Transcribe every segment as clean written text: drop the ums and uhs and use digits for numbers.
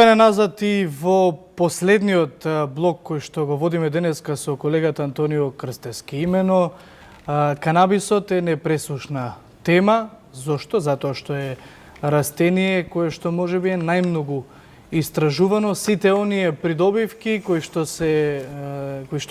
Еве назад и во последниот блок кој што го водиме денеска со колегата Антонио Крстевски. Имено канабисот е непресушна тема. Зошто? Затоа што е растение кое што можеби е најмногу истражувано. Сите оние придобивки кои што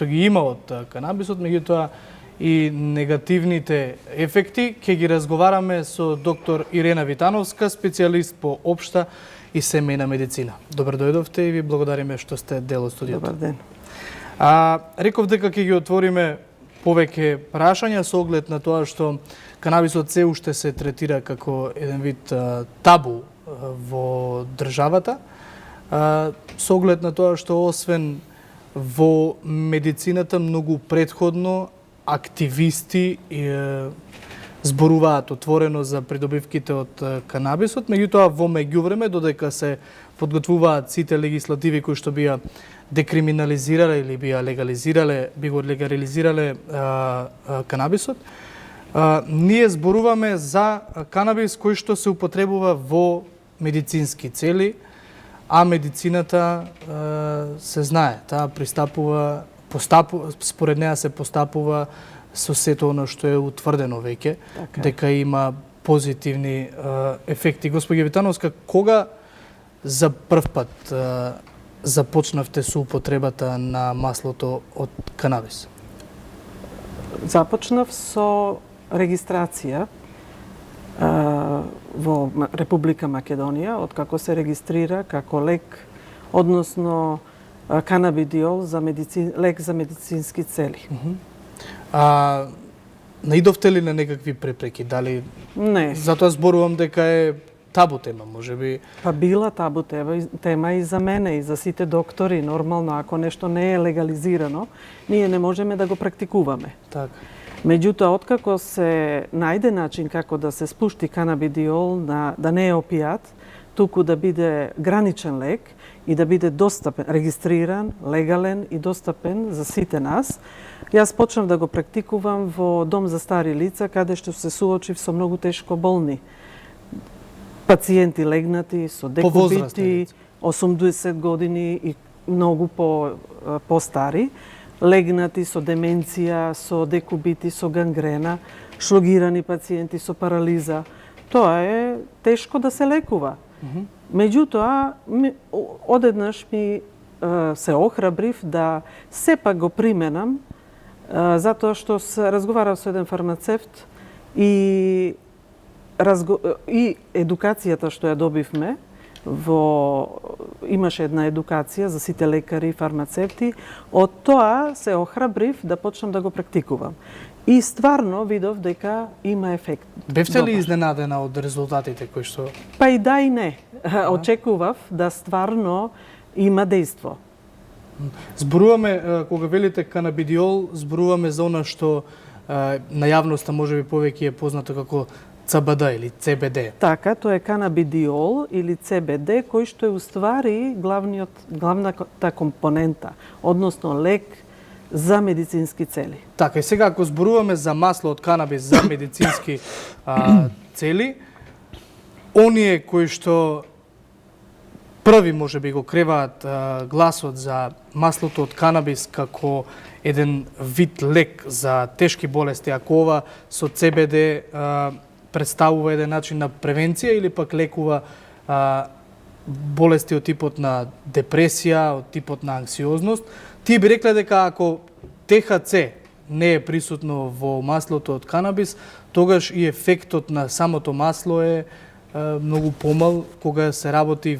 ги има од канабисот, меѓутоа и негативните ефекти, ќе ги разговараме со доктор Ирена Витановска, специјалист по општа и семејна медицина. Добро дојдовте и ви благодариме што сте дел од студиото. Добар ден. Реков дека ќе ги отвориме повеќе прашања со оглед на тоа што канабисот се уште се третира како еден вид табу во државата, со оглед на тоа што освен во медицината многу предходно активисти зборуваат отворено за придобивките од канабисот, меѓутоа во меѓувреме додека се подготвуваат сите легислативи кои што би декриминализирале или би го легализирале канабисот, ние зборуваме за канабис кој што се употребува во медицински цели, а медицината се знае, таа според неа се постапува со сето оно што е утврдено веќе, дека има позитивни ефекти. Господи Витановска, кога за прв пат започнавте со употребата на маслото од канабис? Започнав со регистрација во Република Македонија, откако се регистрира како лек, односно канабидиол за лек за медицински цели. Наидовте ли на некакви препреки? Дали... Не. Затоа зборувам дека е табу тема, можеби. Па била табу тема и за мене, и за сите доктори. Нормално, ако нешто не е легализирано, ние не можеме да го практикуваме. Така. Меѓутоа, откако се најде начин како да се спушти канабидиол, да не е опијат, туку да биде граничен лек и да биде достапен, регистриран, легален и достапен за сите нас, јас почнав да го практикувам во дом за стари лица, каде што се суочив со многу тешко болни. Пациенти легнати, со декубити, 80 години и многу по-стари, легнати со деменција, со декубити, со гангрена, шлогирани пациенти со парализа. Тоа е тешко да се лекува. Меѓутоа, одеднаш ми се охрабрив да сепак го применам, затоа што разговарав со еден фармацевт и едукацијата што ја добивме, имаше една едукација за сите лекари и фармацевти, од тоа се охрабрив да почнам да го практикувам. И стварно видов дека има ефект. Бевте ли изненадена од резултатите кои што... Па и да и не. Очекував да стварно има дејство. Зборуваме, кога велите канабидиол, зборуваме за она што на јавноста можеби повеќе е познато како ЦБД или ЦБД. Така, тоа е канабидиол или ЦБД, кој што е уствари главната компонента, односно лек за медицински цели. Така, и сега ако зборуваме за масло од канабис за медицински цели, оние кои што први можеби го креваат гласот за маслото од канабис како еден вид лек за тешки болести, ако ова со ЦБД представува еден начин на превенција или пак лекува болести од типот на депресија, од типот на анксиозност, тие би рекле дека ако ТХЦ не е присутно во маслото од канабис, тогаш и ефектот на самото масло е многу помал кога се работи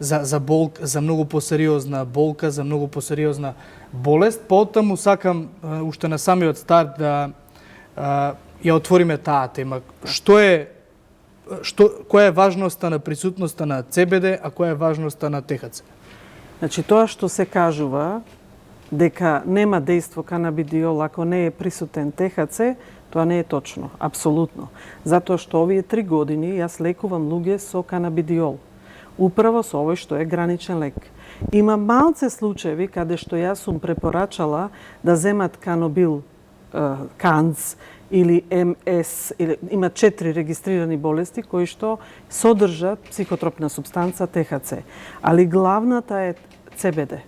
за многу посериозна болка, за многу посериозна болест. Потаму сакам уште на самиот старт да ја отвориме таа тема. Која е важноста на присутноста на ЦБД, а која е важноста на ТХЦ? Значи, тоа што се кажува дека нема дејство канабидиол ако не е присутен ТХЦ, тоа не е точно, апсолутно. Затоа што овие 3 години јас лекувам луѓе со канабидиол. Управо со овој што е граничен лек. Има малце случаеви каде што јас сум препорачала да земат канобил КАНЦ или МС, има 4 регистрирани болести кои што содржат психотропна супстанца ТХЦ. Али главната е ЦБД,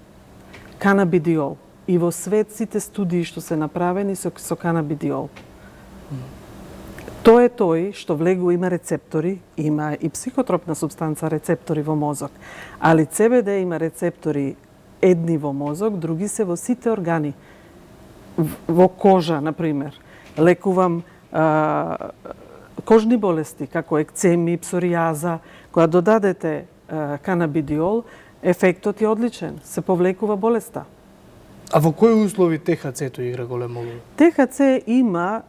канабидиол. И во свет сите студии што се направени со канабидиол. Тој е тој што влегува, има рецептори, има и психотропна супстанца рецептори во мозок, али ЦБД има рецептори едни во мозок, други се во сите органи. Во кожа, например. Лекувам кожни болести, како екцеми, псоријаза. Кога додадете канабидиол, ефектот е одличен. Се повлекува болеста. А во кои услови ТХЦ-то игра голема улога? ТХЦ има,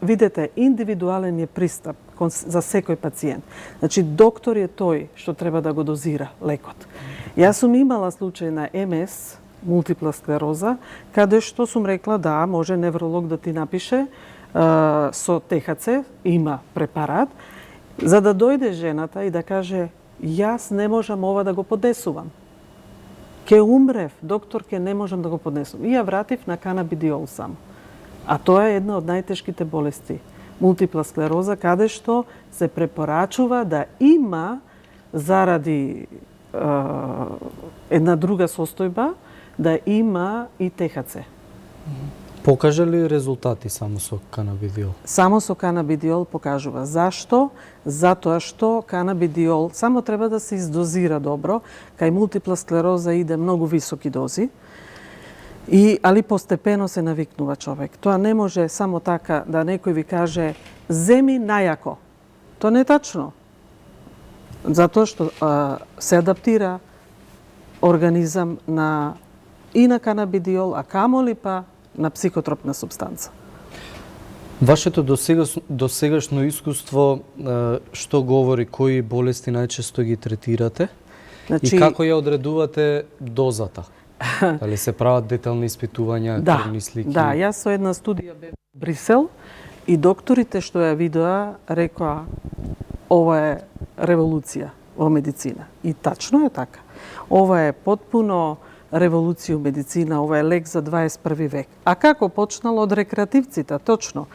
видете, индивидуален е пристап за секој пациент. Значи, доктор е тој што треба да го дозира лекот. Јас сум имала случај на МС, мултипла склероза, каде што сум рекла да, може невролог да ти напише со ТХЦ, има препарат, за да дојде жената и да каже јас не можам ова да го поднесувам. Ке умрев, доктор, ке не можам да го поднесувам. И ја вратив на канабидиол само. А тоа е една од најтешките болести. Мултипла склероза, каде што се препорачува да има заради една друга состојба, да има и ТХЦ. Покажа ли резултати само со канабидиол? Само со канабидиол покажува. Зашто? Затоа што канабидиол само треба да се издозира добро. Кај мултипла склероза иде многу високи дози. Али постепено се навикнува човек. Тоа не може само така да некој ви каже земи најако. Тоа не е тачно. Затоа што се адаптира организам и на канабидиол, а камоли па на психотропна субстанца. Вашето досегашно искуство што говори, кои болести најчесто ги третирате? Значи, и како ја одредувате дозата? Дали се прават детални испитувања, крвни слики? Да, јас со една студија бев во Брисел и докторите што ја видоа рекоа ова е револуција во медицина. И тачно е така. Ова е потпуно револуција во медицина, ова е лек за 21 век. А како почнало од рекреативците, точно.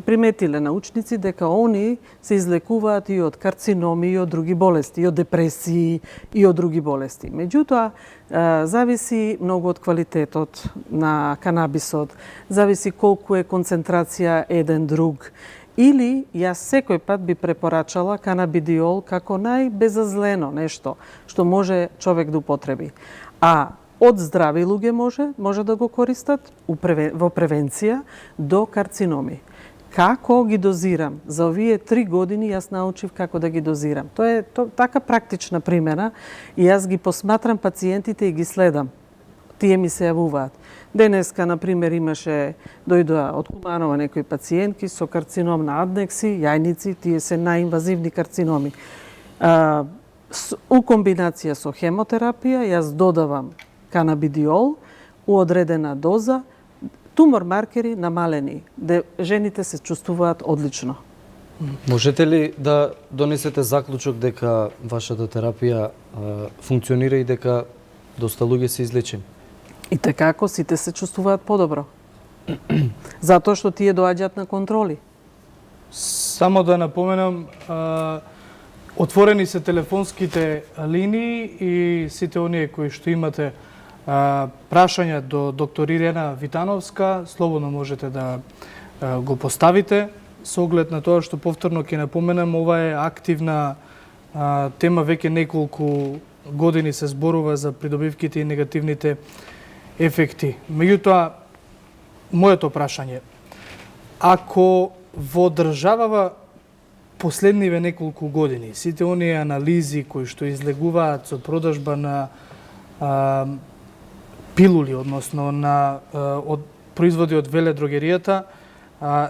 Приметиле научници дека они се излекуваат и од карциноми, и од други болести, и од депресии, и од други болести. Меѓутоа, зависи многу од квалитетот на канабисот, зависи колку е концентрација еден друг. Или јас секој пат би препорачала канабидиол како најбезазлено нешто што може човек да употреби. А од здрави луѓе може да го користат во превенција до карциноми. Како ги дозирам? За овие 3 години јас научив како да ги дозирам. Тоа е така практична примера и јас ги посматрам пациентите и ги следам. Тие ми се јавуваат. Денеска, например, дојдоа од Куманова некои пациентки со карцином на аднекси, јајници, тие се најинвазивни карциноми. У комбинација со хемотерапија, јас додавам канабидиол у одредена доза, тумор маркери намалени, де жените се чувствуваат одлично. Можете ли да донесете заклучок дека вашата терапија функционира и дека доста луѓе се излечени? И така, ако сите се чувствуваат подобро. Затоа што тие доаѓаат на контроли. Само да напоменам, отворени се телефонските линии и сите оние кои што имате прашања до доктор Ирена Витановска, слободно можете да го поставите. Со оглед на тоа што повторно ќе напоменам, ова е активна тема, веќе неколку години се зборува за придобивките и негативните ефекти. Меѓутоа, моето прашање, ако во државава последниве неколку години, сите оние анализи кои што излегуваат со продажба на пилули, односно од производи од веледрогеријата,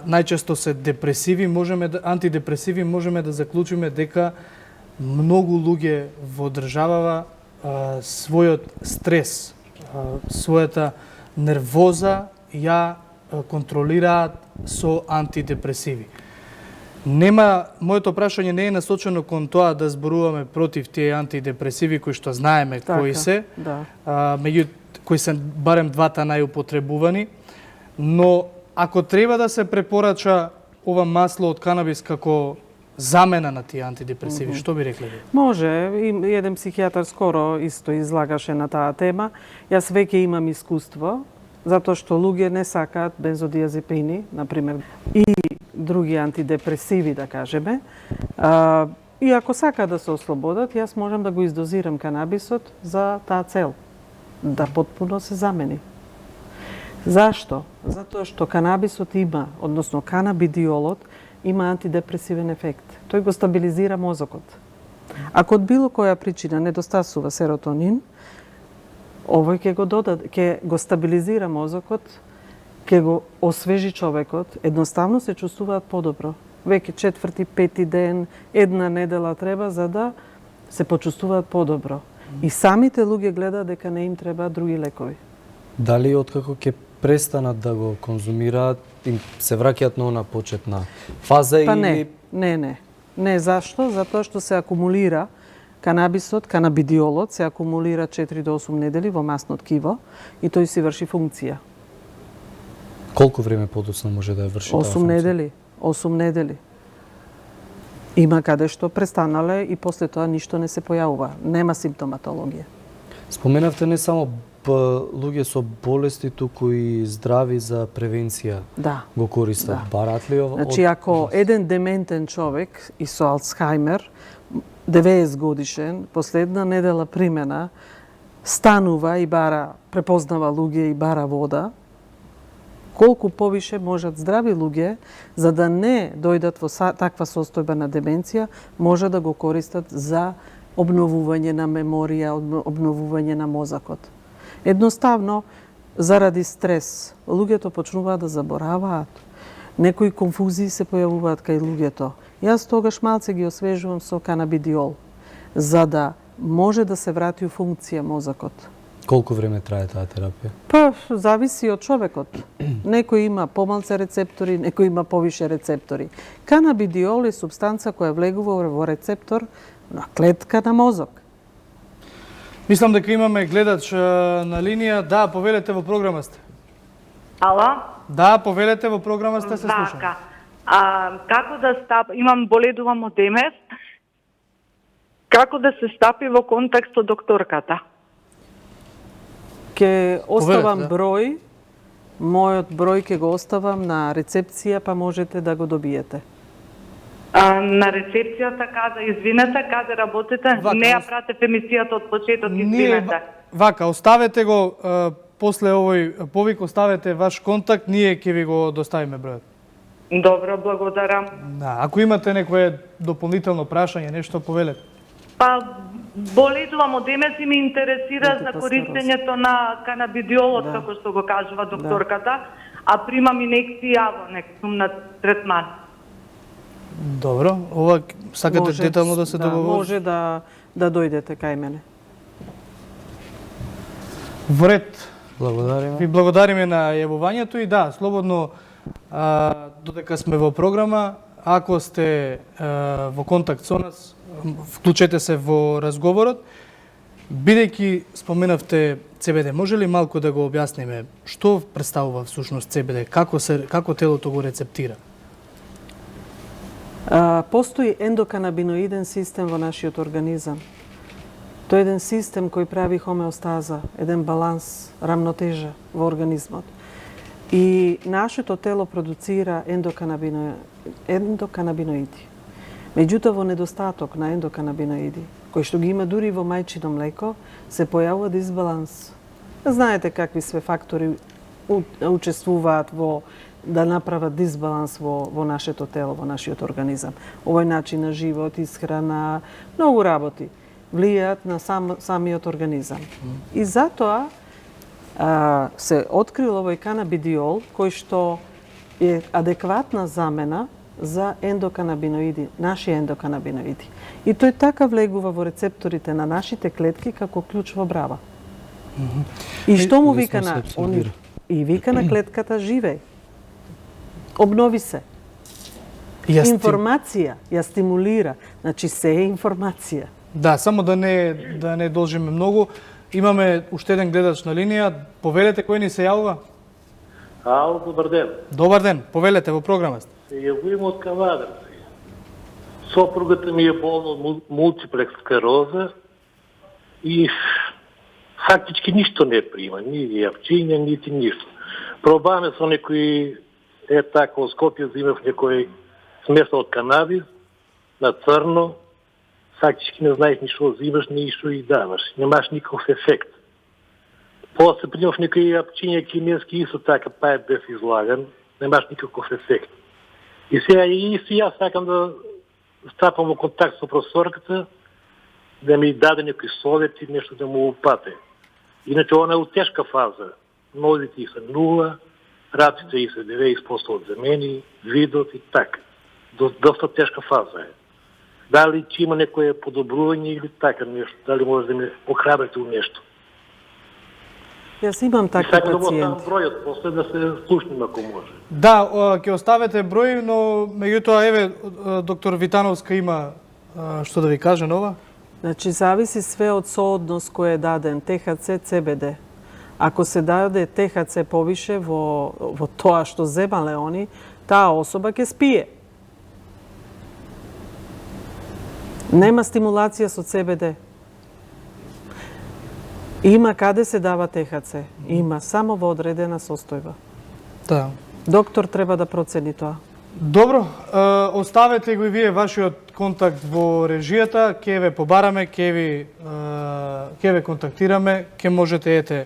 најчесто се депресиви, антидепресиви, можеме да заклучиме дека многу луѓе во државава својот стрес, својата нервоза ја контролираат со антидепресиви. Моето прашање не е насочено кон тоа да зборуваме против тие антидепресиви кои што знаеме кои се, да. Кои се барем двата најупотребувани, но ако треба да се препорача ова масло од канабис како замена на тие антидепресиви, што би рекле ви? Може, и еден психијатар скоро исто излагаше на таа тема. Јас веќе имам искуство, затоа што луѓе не сакаат бензодиазепини, например, и други антидепресиви, да кажеме. И ако сакаат да се ослободат, јас можам да го издозирам канабисот за таа цел, да потпуно се замени. Зашто? Затоа што канабисот има, односно канабидиолот, има антидепресивен ефект. Тој го стабилизира мозокот. Ако од било која причина недостасува серотонин, овој ќе го стабилизира мозокот, ќе го освежи човекот, едноставно се чувствуваат подобро. Веќе 4-ти, 5-ти ден, една недела треба за да се почувствуваат подобро. И самите луѓе гледаат дека не им треба други лекови. Дали откако ќе престанат да го конзумираат, им се враќаат на она почетна фаза Па или... не. Не, зашто? Затоа што се акумулира канабисот, канабидиолот се акумулира 4 до 8 недели во масно ткиво и тој си врши функција. Колку време подоцна може да ја врши таа 8 функција? недели. 8 недели. Има каде што престанале и после тоа ништо не се појавува. Нема симптоматологија. Споменавте не само луѓе со болести, туку и здрави за превенција го користат. Да. Барат ли ова? Значи, ако еден дементен човек и со Алцхаймер, 90 годишен, последна недела примена, станува и препознава луѓе и бара вода, колку повише можат здрави луѓе, за да не дојдат во таква состојба на деменција, може да го користат за обновување на меморија, обновување на мозокот. Едноставно, заради стрес, луѓето почнуваат да забораваат. Некои конфузии се појавуваат кај луѓето. Јас тогаш малце ги освежувам со канабидиол, за да може да се врати у функција мозокот. Колку време трае таа терапија? Па, зависи од човекот. Некој има помалце рецептори, некој има повише рецептори. Канабидиол е супстанца која влегува во рецептор на клетка на мозок. Мислам дека имаме гледач на линија. Да, повелете, во програма сте. Ало? Да, повелете, во програма сте, се слушам. Така. Како да имам боледувам од МС, како да се стапи во контакт со докторката? Ке оставам да. број, мојот број ке го оставам на рецепција, па можете да го добиете. На рецепцијата каде, извинете, каде работите? Вака, Не ја пратев емисијата од почеток, извинете. Вака, оставете го после овој повик, оставете ваш контакт, ние ќе ви го доставиме бројот. Добро, благодарам. Да, ако имате некое дополнително прашање, нешто повелете. Па, боледувам од МС и ме интересира за Мултипла користењето на канабидиолот, Да. како што го кажува докторката, а примам инекција во сум на третман. Добро, ова сакате детално да се договорите? Може да дојдете кај мене. Во ред. Благодариме. Ви благодариме на јавувањето и да, слободно, додека сме во програма, ако сте во контакт со нас, вклучете се во разговорот. Бидејќи споменавте ЦБД, може ли малку да го објасниме што представува всушност ЦБД, како телото го рецептира? Постои ендоканабиноиден систем во нашиот организам. Тој е еден систем кој прави хомеостаза, еден баланс, рамнотежа во организмот. И нашето тело продуцира ендоканабиноиди. Меѓутоа, во недостаток на ендоканабиноиди, кој што ги има дури во мајчино млеко, се појавува дисбаланс. Знаете какви све фактори учествуваат во да направат дисбаланс во нашето тело, во нашиот организам. Овој начин на живот, исхрана, многу работи влијаат на самиот организам. И затоа се открил овој канабидиол, кој што е адекватна замена за ендоканабиноиди, наши ендоканабиноиди. И тој така влегува во рецепторите на нашите клетки како клjuč во брава. И што му вика на и вика на клетката живеј. Обнови се. Информација ја стимулира, значи се е информација. Да, само да не должиме многу. Имаме уште еден гледач на линија. Повелете, кој ни се јавува? Ало, добар ден. Добар ден, повелете во програмата. Се јавувам од Кавадарци. Сопругата ми е болна од мултиплекс склероза и фактички ништо не прима, ни јавчиња, нити ништо. Пробаваме со некои така во Скопје взимав некој смеса од канабис на црно, фактички не знаеш ни што взимаш, ни што и даваш. Немаш никаков ефект. После примав некои јапчиња кимијски, исто така па е без излаган, немаш никаков ефект. И сега и јас сакам да стапам во контакт со професорката, да ми даде некои совети, нешто да му упате. Иначе она е у тешка фаза. Нозите и се 0, раците и се 90% од замени, видот и така. Доста тешка фаза е. Дали че има некое подобрување или така нешто? Дали може да ме охрабрите у нешто? Јас имам И такви сакам да го пациенти. оставам бројот, после да се слушнем ако може. Да, ќе оставете број, но меѓутоа еве доктор Витановска има што да ви каже на ова. Значи, зависи све од сооднос кој е даден, ТХЦ, ЦБД. Ако се даде ТХЦ повише во тоа што земале они, таа особа ќе спие. Нема стимулација со ЦБД. Има каде се дава ТХЦ. Има само во одредена состојба. Да. Доктор треба да процени тоа. Добро, оставете го и вие вашиот контакт во режијата, ќе ве побараме, ќе ве контактираме, ќе можете ете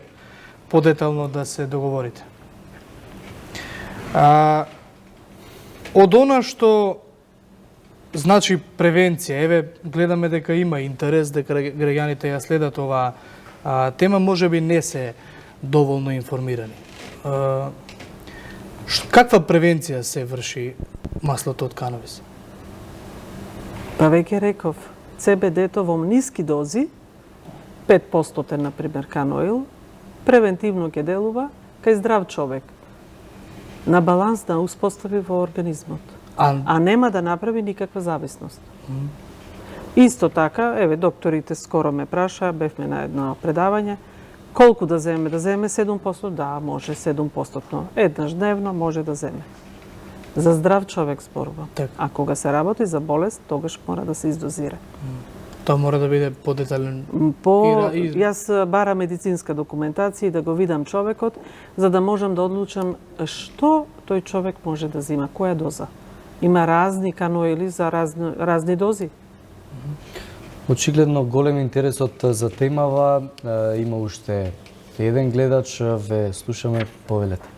подетално да се договорите. Од она што значи превенција, еве гледаме дека има интерес, дека граѓаните ја следат оваа тема, можеби не се доволно информирани. Каква превенција се врши маслото од канабис? Па веќе реков, CBD-то во ниски дози, 5% например каноил, превентивно ќе делува кај здрав човек. На баланс да успостави во организмот. А нема да направи никаква зависност. Исто така, еве, докторите скоро ме праша, бевме на едно предавање, колку да земе? Да земе 7%? Да, може 7%. Еднаш дневно може да земе. За здрав човек зборува. Так. А кога се работи за болест, тогаш мора да се издозира. Тоа мора да биде подетален. Јас барам медицинска документација и да го видам човекот, за да можам да одлучам што тој човек може да зима, која доза. Има разни каноили за разни дози. Очигледно голем интересот за темава, има уште еден гледач, ве слушаме, повелете.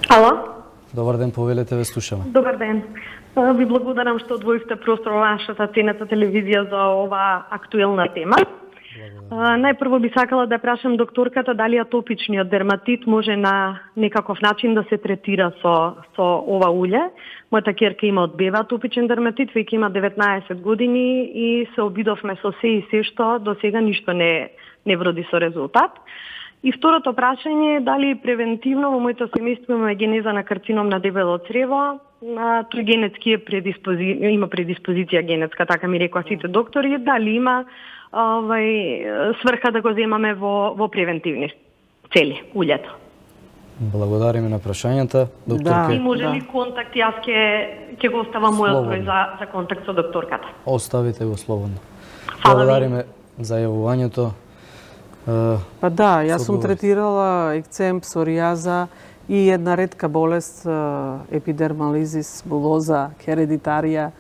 Ало? Добар ден, повелете, ве слушаме. Добар ден. Ви благодарам што одвоивте простор во вашата ценета телевизија за оваа актуелна тема. Најпрво би сакала да прашам докторката дали атопичниот дерматит може на некаков начин да се третира со ова улје. Мојата ќерка има од беба атопичен дерматит, веќе има 19 години и се обидовме со се и се што до сега ништо не вроди со резултат. И второто прашање е дали превентивно во моето семејство имаме генеза на карцином на дебело црево. Тој генетски има предиспозиција генетска, така ми рекоа сите доктори, дали има сврха да го земаме во превентивни цели улјето. Благодариме на прашањата, докторке. И може ли контакт, јас ќе го оставам мојот број за контакт со докторката. Оставите го слободно. Фала ви. Благодариме за јавувањето. Па да, јас сум третирала екцем, псоријаза и една ретка болест, епидермализис булоза, хередитарија,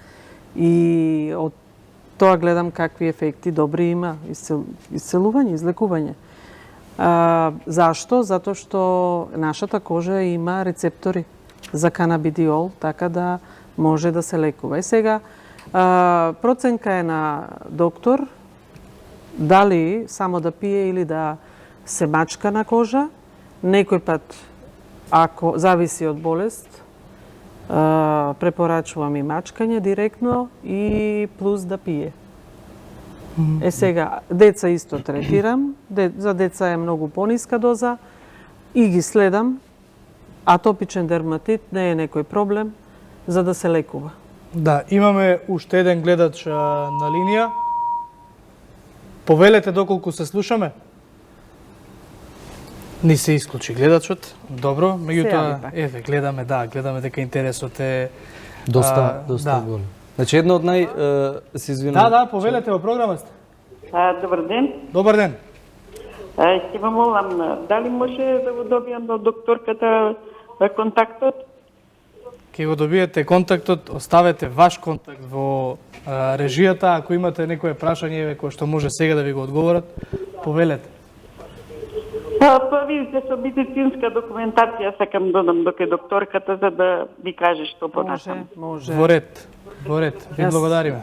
и од тоа гледам какви ефекти добри има, исцелување, излекување. Зашто? Затоа што нашата кожа има рецептори за канабидиол, така да може да се лекува. И сега, проценка е на доктор, дали само да пие или да се мачка на кожа. Некој пат, ако зависи од болест, препорачувам и мачкање директно и плюс да пие. Сега, деца исто третирам. За деца е многу пониска доза и ги следам. Атопичен дерматит не е некој проблем за да се лекува. Да, имаме уште еден гледач на линија. Повелете доколку се слушаме. Ни се исклучи гледачот. Добро, Се меѓутоа, јави пак. еве, гледаме дека интересот е Доста да. голем. Значи едно од се извинувам. Да, повелете во програма сте. Добар ден. Добар ден. Ќе ме молам, дали може да го добијам од докторката контактот? Ке го добиете контактот, оставете ваш контакт во режијата, ако имате некое прашање еве кој што може сега да ви го одговорат, повелете. Па видите, со медицинска документација сакам да додам до кај докторката за да ми каже што понатаму. Може. Во ред. Ви Јас благодариме.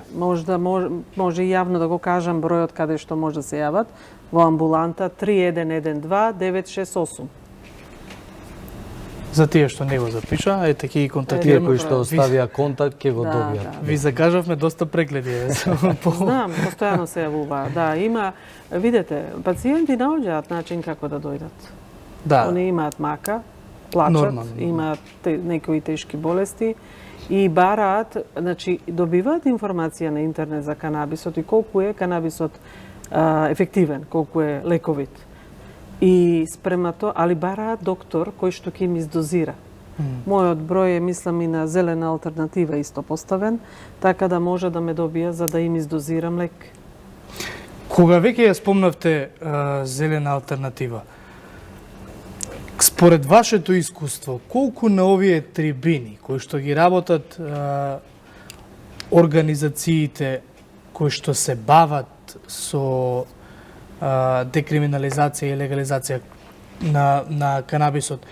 Може и јавно да го кажам бројот каде што може да се јават во амбуланта 3112 968. За тие што не го запиша, ете ќе ги Тие контактираме. кои што оставија контакт ќе го Да, добијат. да. Ви закажавме доста прегледи. Знам, постојано се јавува. Да, има, видете, пациенти наоѓаат начин како да дојдат. Да. Они имаат мака, плачат, Нормално. имаат некои тешки болести и бараат, значи добиваат информација на интернет за канабисот и колку е канабисот ефективен, колку е лековит. И спрема тоа, али бараат доктор кој што ќе им издозира. Мојот број е, мислам, и на зелена алтернатива исто поставен, така да може да ме добија за да им издозирам лек. Кога веќе ја спомнавте зелена алтернатива, според вашето искуство, колку на овие трибини кои што ги работат организациите кои што се бават со декриминализација и легализација на канабисот,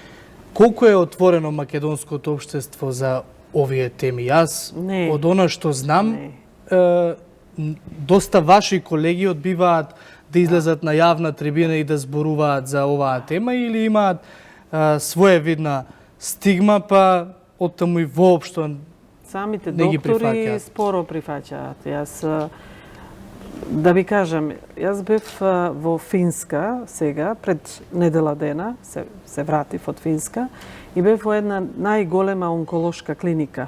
колку е отворено македонското општество за овие теми? Јас, Не. од она што знам, Не. доста ваши колеги одбиваат да излезат на јавна трибина и да зборуваат за оваа тема или имаат своевидна стигма, па оттаму и воопшто Самите не ги доктори прифаќаат. споро прифаќаат. Јас да ви кажам, јас бев во Финска сега пред недела дена, се вратив од Финска и бев во една најголема онколошка клиника.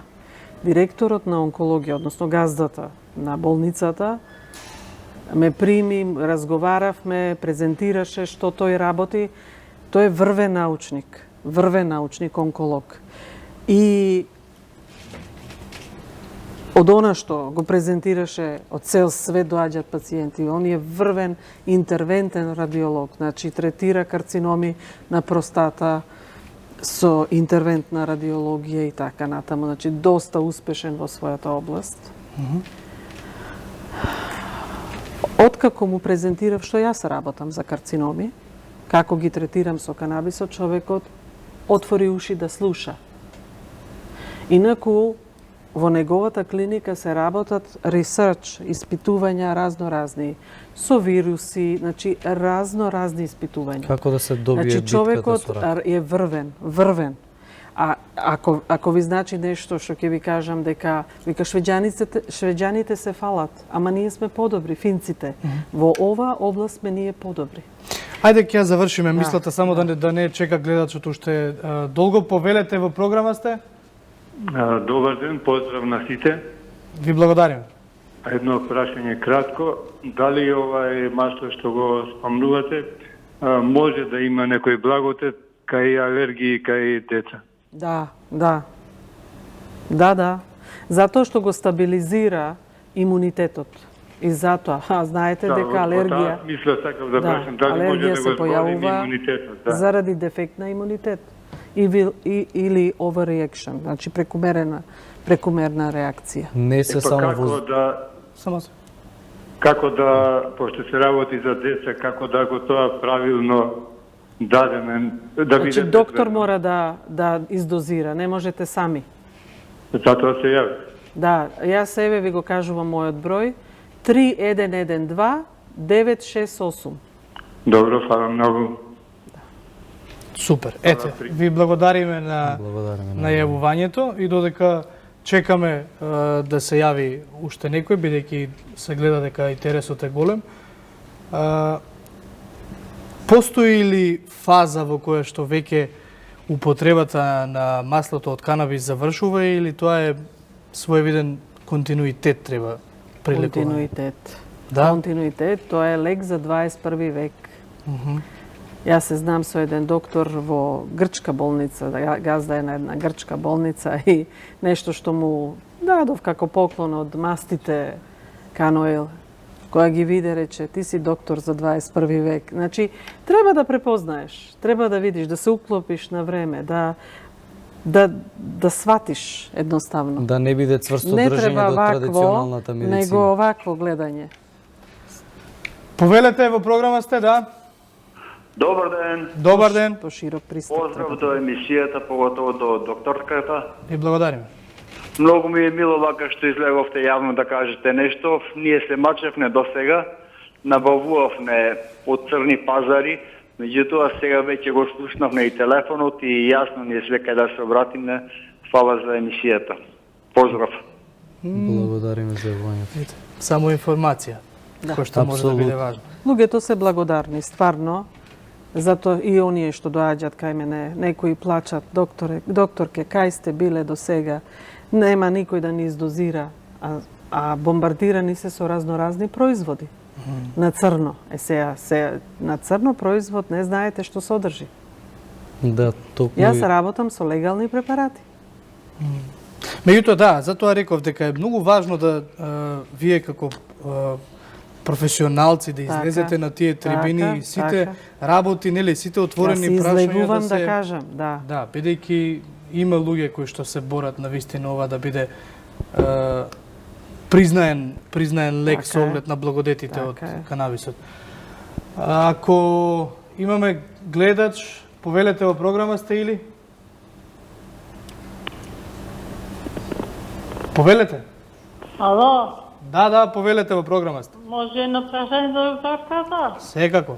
Директорот на онкологија, односно газдата на болницата, ме прими, разговаравме, презентираше што тој работи. Тој е врвен научник, онколог. И од она што го презентираше од цел свет доаѓаат пациенти. Он е врвен интервентен радиолог, значи третира карциноми на простата со интервентна радиологија и така натаму. Значи доста успешен во својата област. Откако му презентирав што јас работам за карциноми, како ги третирам со канабисот, човекот отвори уши да слуша. Инаку, во неговата клиника се работат ресерч, испитувања разноразни, со вируси, значи разноразни испитувања. Како да се добие Значи битката човекот со рак? е врвен. А ако ви значи нешто што ќе ви кажам дека вика швеđаните се фалат, ама ние сме подобри, финците. Во ова област сме ние подобри. Ајде ќе ја завршиме мислата, само да не чека гледачот уште долго. Повелете, во програма сте. Добар ден, поздрав на сите. Ви благодариме. Едно прашање кратко. Дали ова е масло што го спомнувате, може да има некој благотет кај алергии кај деца? Да. Затоа што го стабилизира имунитетот. И затоа, знаете дека алергија... Мисля, сакав да прашам, дали може да го зборим имунитетот? Заради дефект на имунитет. Или overreaction, значи прекумерна реакција. Не се само Само се. Како да, пошто се работи за деца, како да го тоа правилно дадеме, да Значи, видите... доктор мора да издозира, не можете сами. Затоа се јави. Да, јас себе ви го кажувам мојот број, 3112 968. Добро, фала многу. Супер. Ете, ви благодариме на јавувањето и додека чекаме да се јави уште некој, бидејќи се гледа дека интересот е голем. Постои ли фаза во која што веќе употребата на маслото од канабис завршува или тоа е своевиден континуитет треба при лекување? Континуитет. Тоа е лек за 21 век. Јас се знам со еден доктор во грчка болница, газда е на една грчка болница и нешто што му дадов како поклон од мастите Каноел, која ги виде, рече, ти си доктор за 21 век. Значи, треба да препознаеш, треба да видиш, да се уклопиш на време, да сватиш едноставно. Да не биде цврсто држење до традиционалната медицина. Него овакво гледање. Повелете, во програма сте, да? Добар ден. Добар ден. Поширок пристап. Поздрав до емисијата, поготово до докторката. И благодариме. Многу ми е мило вака што излеговте јавно да кажете нешто. Ние се мачевне до сега, набавувавме од црни пазари, меѓутоа сега веќе го слушнавме и телефонот и јасно ни е све кај да се обратиме. Фала за емисијата. Поздрав. Благодариме за јавувањето. Само информација, која што може да биде важна. Луѓето се благодарни, стварно. Зато и оние што доаѓаат кај мене, некои плачат, докторке, кај сте биле до сега? Нема никој да ни издозира, а бомбардирани се со разноразни производи. На црно. Се на црно производ не знаете што содржи. Да, токму. Јас работам со легални препарати. Меѓутоа, да, затоа реков дека е многу важно да вие како професионалци да излезете на тие трибини и сите работи, нели, сите отворени прашања излегувам да кажам, да. Да, бидејќи има луѓе кои што се борат на вистина ова да биде признаен лек со оглед на благодетите од канабисот. Ако имаме гледач, повелете во програма сте или? Повелете? Ало? Да, повелете во програма сте. Може едно прашање за докторката? Секако.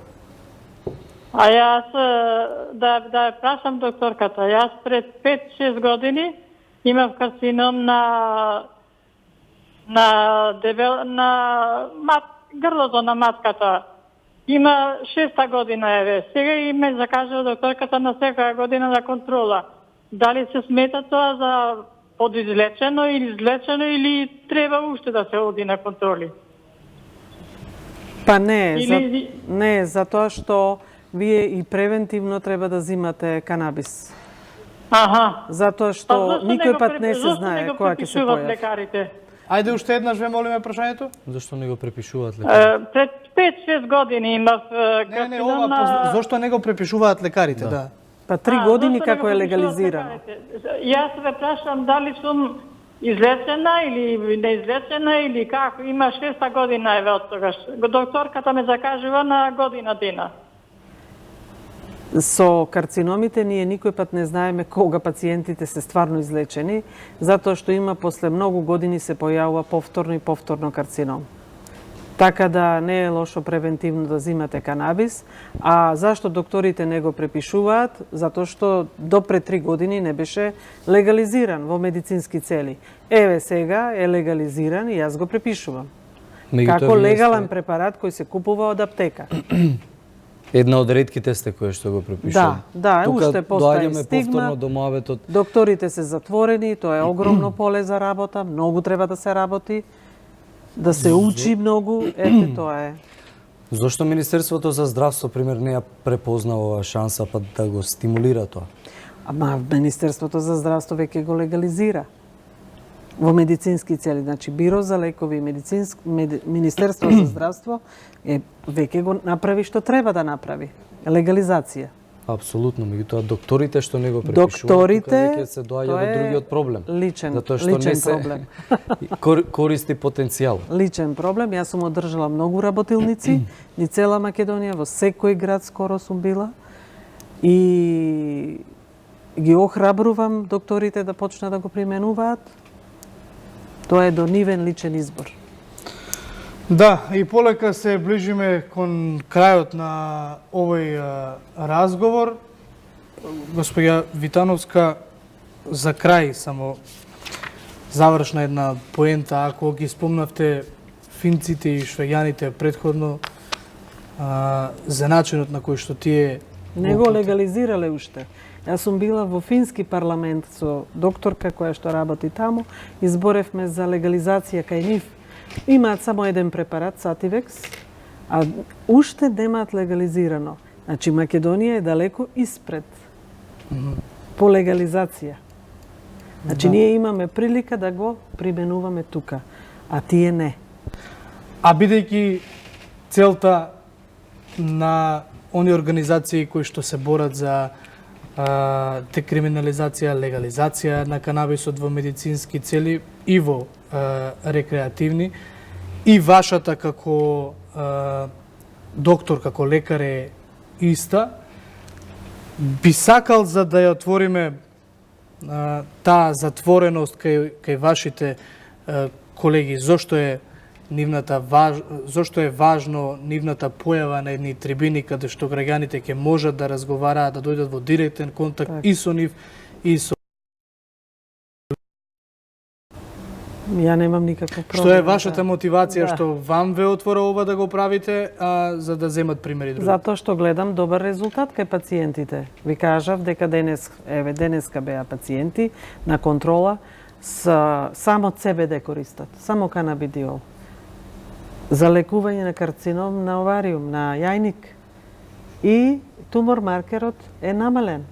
А јас да прашам докторката. Јас пред 5-6 години имав карцином на грлото на матката. Има 6-та година еве. Сега и ме закажува докторката на секоја година за контрола. Дали се смета тоа за подизлечено или излечено или треба уште да се оди на контроли? Па не, затоа што вие и превентивно треба да зимате канабис. Затоа што никој пат не се знае кога ќе се појави. Лекарите? Ајде уште еднаш ве молиме прашањето. Зошто не го препишуваат лекарите? Пред 5-6 години имав карцином на... Зошто не го препишуваат лекарите, да. Па 3 години како е легализирано. Јас ве прашам дали сум излечена или неизлечена или како. Има 6-та година еве од тогаш. Докторката ме закажува на година дена. Со карциномите ние никој пат не знаеме кога пациентите се стварно излечени, затоа што има после многу години се појавува повторно карцином. Така да не е лошо превентивно да зимате канабис. А зашто докторите не го препишуваат? Затоа што до пред 3 години не беше легализиран во медицински цели. Еве сега е легализиран и јас го препишувам. Како легален препарат кој се купува од аптека. Една од ретките сте кои што го препишувам. Да, уште постои стигма. До моабетот. Докторите се затворени, тоа е огромно поле за работа, многу треба да се работи. Да се учи многу, ете тоа е. Зошто Министерството за здравство, пример, не ја препозна оваа шанса, па да го стимулира тоа? Ама Министерството за здравство веќе го легализира во медицински цели. Значи, Биро за лекови и Министерство за здравство веќе го направи што треба да направи. Легализација. Апсолутно, меѓутоа докторите што не го препишуваат, веќе се доаѓа до другиот проблем. Личен проблем. Користи потенцијал. Личен проблем. Јас сум одржала многу работилници, ни цела Македонија, во секој град скоро сум била. И ги охрабрувам докторите да почнат да го применуваат. Тоа е до нивен личен избор. Да, и полека се ближиме кон крајот на овој разговор. Господја Витановска, за крај само завршна една поента, ако ги спомнавте финците и швеѓаните предходно, за начинот на кој што тие... Не го легализирале уште. Јас сум била во фински парламент со докторка која што работи таму, изборевме за легализација кај нив. Имаат само еден препарат, Сативекс, а уште немаат легализирано. Значи, Македонија е далеко испред по легализација. Значи, ние имаме прилика да го применуваме тука, а тие не. А бидејќи целта на они организации кои што се борат за декриминализација, легализација на канабисот во медицински цели и во рекреативни, и вашата како доктор, како лекар е иста, би сакал за да ја отвориме таа затвореност кај вашите колеги, зошто е важно нивната појава на едни трибини каде што граѓаните ќе можат да разговараат, да дојдат во директен контакт и со нив и со... Ја немам никаков проблем. Што е вашата мотивација што вам ве отвора ова да го правите, за да земат примери други? Затоа што гледам добар резултат кај пациентите. Ви кажав дека денеска беа пациенти на контрола само CBD користат, само канабидиол. За лекување на карцином на овариум, на јајник. И тумор маркерот е намален.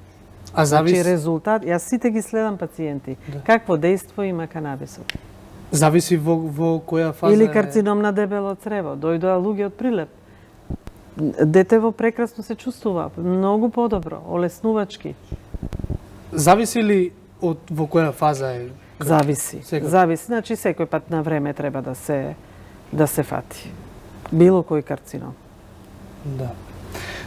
А зависи... Значи резултат, јас сите ги следам пациенти. Какво дејство има канабисот? Зависи во која фаза Или карцином на дебело црево. Дојдоа луѓе од Прилеп. Детево прекрасно се чувствува, многу подобро, олеснувачки. Зависи ли во која фаза е? Зависи. Зависи. Значи секој пат на време треба да се фати. Било кој карцином. Да.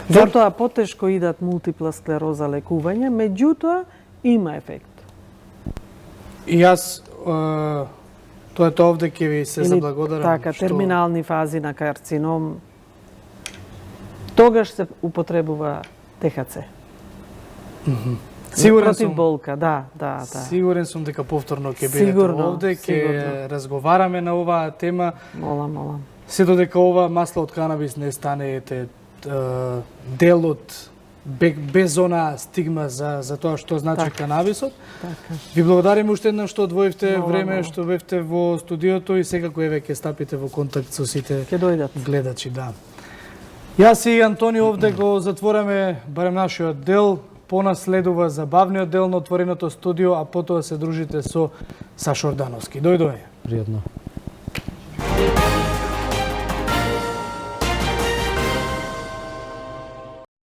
Затоа потешко идат мултипла склероза лекување, меѓутоа има ефект. И јас тоа овде ќе ви се заблагодарам. Така, терминални фази на карцином, тогаш се употребува ТХЦ. Сигурен против сум, болка, да. Сигурен сум дека повторно ќе бидете овде, ќе разговараме на оваа тема. Молам. Се додека ова масло од канабис не стане дел од без она стигма за тоа што значи канабисот. Ви благодарим уште еднаш што одвоивте време, што бевте во студиото и секако еве ќе стапите во контакт со сите гледачи. Да. Јас и Антони овде го затвораме барем нашиот дел. Понаследува забавниот дел на отвореното студио, а потоа се дружите со Сашо Ордановски. Дојдој. Пријатно.